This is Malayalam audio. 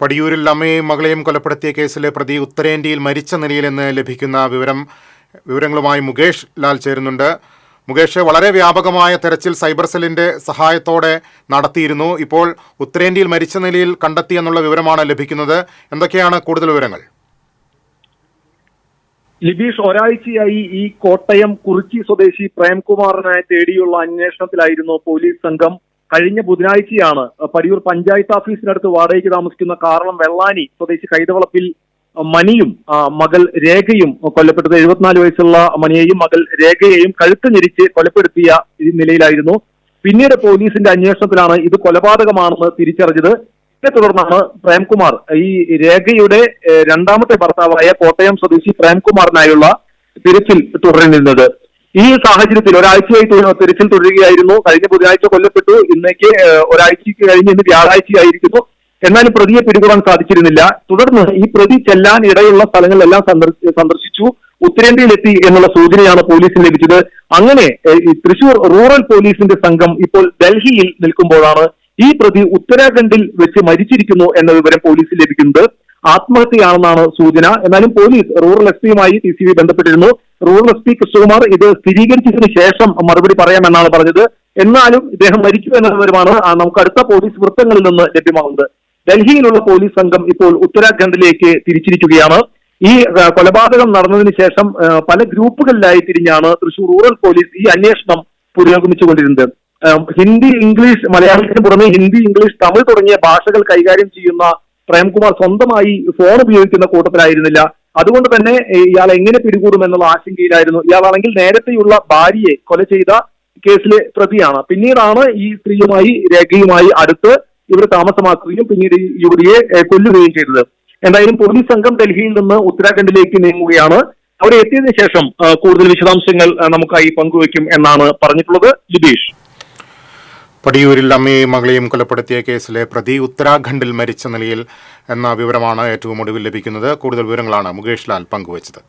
പടിയൂരിൽ അമ്മയെയും മകളെയും കൊലപ്പെടുത്തിയ കേസിലെ പ്രതി ഉത്തരേന്ത്യയിൽ മരിച്ച നിലയിലെന്ന് ലഭിക്കുന്ന വിവരങ്ങളുമായി മുകേഷ് ലാൽ ചേരുന്നുണ്ട്. മുകേഷ്, വളരെ വ്യാപകമായ തെരച്ചിൽ സൈബർ സെല്ലിന്റെ സഹായത്തോടെ നടത്തിയിരുന്നു. ഇപ്പോൾ ഉത്തരേന്ത്യയിൽ മരിച്ച നിലയിൽ കണ്ടെത്തിയെന്നുള്ള വിവരമാണ് ലഭിക്കുന്നത്. എന്തൊക്കെയാണ് കൂടുതൽ വിവരങ്ങൾ? ലിബീഷ്, ഒരാഴ്ചയായി ഈ കോട്ടയം കുറിച്ചി സ്വദേശി പ്രേംകുമാറിനെ തേടിയുള്ള അന്വേഷണത്തിലായിരുന്നു പോലീസ് സംഘം. കഴിഞ്ഞ ബുധനാഴ്ചയാണ് പടിയൂർ പഞ്ചായത്ത് ഓഫീസിനടുത്ത് വാടകയ്ക്ക് താമസിക്കുന്ന കാറളം വെള്ളാനി സ്വദേശി കൈതവളപ്പിൽ മണിയും മകൾ രേഖയും കൊല്ലപ്പെട്ടത്. 74 വയസ്സുള്ള മണിയെയും മകൾ രേഖയെയും കഴുത്ത് ഞെരിച്ച് കൊലപ്പെടുത്തിയ നിലയിലായിരുന്നു. പിന്നീട് പോലീസിന്റെ അന്വേഷണത്തിലാണ് ഇത് കൊലപാതകമാണെന്ന് തിരിച്ചറിഞ്ഞത്. ഇതിനെ തുടർന്നാണ് പ്രേംകുമാർ ഈ രേഖയുടെ രണ്ടാമത്തെ ഭർത്താവായ കോട്ടയം സ്വദേശി പ്രേംകുമാറിനായുള്ള തിരച്ചിൽ തുടരുന്നത്. ഈ സാഹചര്യത്തിൽ ഒരാഴ്ചയായി തിരച്ചിൽ തുടരുകയായിരുന്നു. കഴിഞ്ഞ ബുധനാഴ്ച കൊല്ലപ്പെട്ടു. ഇന്നേക്ക് ഒരാഴ്ചയ്ക്ക് കഴിഞ്ഞ് ഇന്ന് വ്യാഴാഴ്ചയായിരിക്കുന്നു. എന്നാലും പ്രതിയെ പിടികൂടാൻ സാധിച്ചിരുന്നില്ല. തുടർന്ന് ഈ പ്രതി ചെല്ലാൻ ഇടയുള്ള സ്ഥലങ്ങളിലെല്ലാം സന്ദർശിച്ചു. ഉത്തരേന്ത്യയിലെത്തി എന്നുള്ള സൂചനയാണ് പോലീസിന് ലഭിച്ചത്. അങ്ങനെ തൃശൂർ റൂറൽ പോലീസിന്റെ സംഘം ഇപ്പോൾ ഡൽഹിയിൽ നിൽക്കുമ്പോഴാണ് ഈ പ്രതി ഉത്തരാഖണ്ഡിൽ വെച്ച് മരിച്ചിരിക്കുന്നു എന്ന വിവരം പോലീസിന് ലഭിക്കുന്നത്. ആത്മഹത്യയാണെന്നാണ് സൂചന. എന്നാലും പോലീസ് റൂറൽ എസ് പിയുമായി TCV ബന്ധപ്പെട്ടിരുന്നു. റൂറൽ SP കൃഷ്ണകുമാർ ഇത് സ്ഥിരീകരിച്ചതിന് ശേഷം മറുപടി പറയാമെന്നാണ് പറഞ്ഞത്. എന്നാലും ഇദ്ദേഹം മരിച്ചു എന്ന വിവരമാണ് നമുക്ക് അടുത്ത പോലീസ് വൃത്തങ്ങളിൽ നിന്ന് ലഭ്യമാകുന്നത്. ഡൽഹിയിലുള്ള പോലീസ് സംഘം ഇപ്പോൾ ഉത്തരാഖണ്ഡിലേക്ക് തിരിച്ചിരിക്കുകയാണ്. ഈ കൊലപാതകം നടന്നതിന് ശേഷം പല ഗ്രൂപ്പുകളിലായി തിരിഞ്ഞാണ് തൃശൂർ റൂറൽ പോലീസ് ഈ അന്വേഷണം പുരോഗമിച്ചുകൊണ്ടിരുന്നത്. ഹിന്ദി, ഇംഗ്ലീഷ്, മലയാളത്തിന് പുറമെ ഹിന്ദി, ഇംഗ്ലീഷ്, തമിഴ് തുടങ്ങിയ ഭാഷകൾ കൈകാര്യം ചെയ്യുന്ന പ്രേംകുമാർ സ്വന്തമായി ഫോൺ ഉപയോഗിക്കുന്ന കൂട്ടത്തിലായിരുന്നില്ല. അതുകൊണ്ട് തന്നെ ഇയാൾ എങ്ങനെ പിടികൂടുമെന്നുള്ള ആശങ്കയിലായിരുന്നു. ഇയാളാണെങ്കിൽ നേരത്തെയുള്ള ഭാര്യയെ കൊല ചെയ്ത കേസിലെ പ്രതിയാണ്. പിന്നീടാണ് ഈ സ്ത്രീയുമായി രേഖയുമായി അടുത്ത് ഇവർ താമസമാക്കുകയും പിന്നീട് ഈ യുവതിയെ കൊല്ലുകയും ചെയ്തത്. എന്തായാലും പോലീസ് സംഘം ഡൽഹിയിൽ നിന്ന് ഉത്തരാഖണ്ഡിലേക്ക് നീങ്ങുകയാണ്. അവിടെ എത്തിയതിനു ശേഷം കൂടുതൽ വിശദാംശങ്ങൾ നമുക്കായി പങ്കുവയ്ക്കും എന്നാണ് പറഞ്ഞിട്ടുള്ളത്. ലിബീഷ്, പടിയൂരിൽ അമ്മയെയും മകളെയും കൊലപ്പെടുത്തിയ കേസിലെ പ്രതി ഉത്തരാഖണ്ഡിൽ മരിച്ച നിലയിൽ എന്ന വിവരമാണ് ഏറ്റവും ഒടുവിൽ ലഭിക്കുന്നത്. കൂടുതൽ വിവരങ്ങളാണ് മുകേഷ് ലാൽ പങ്കുവച്ചത്.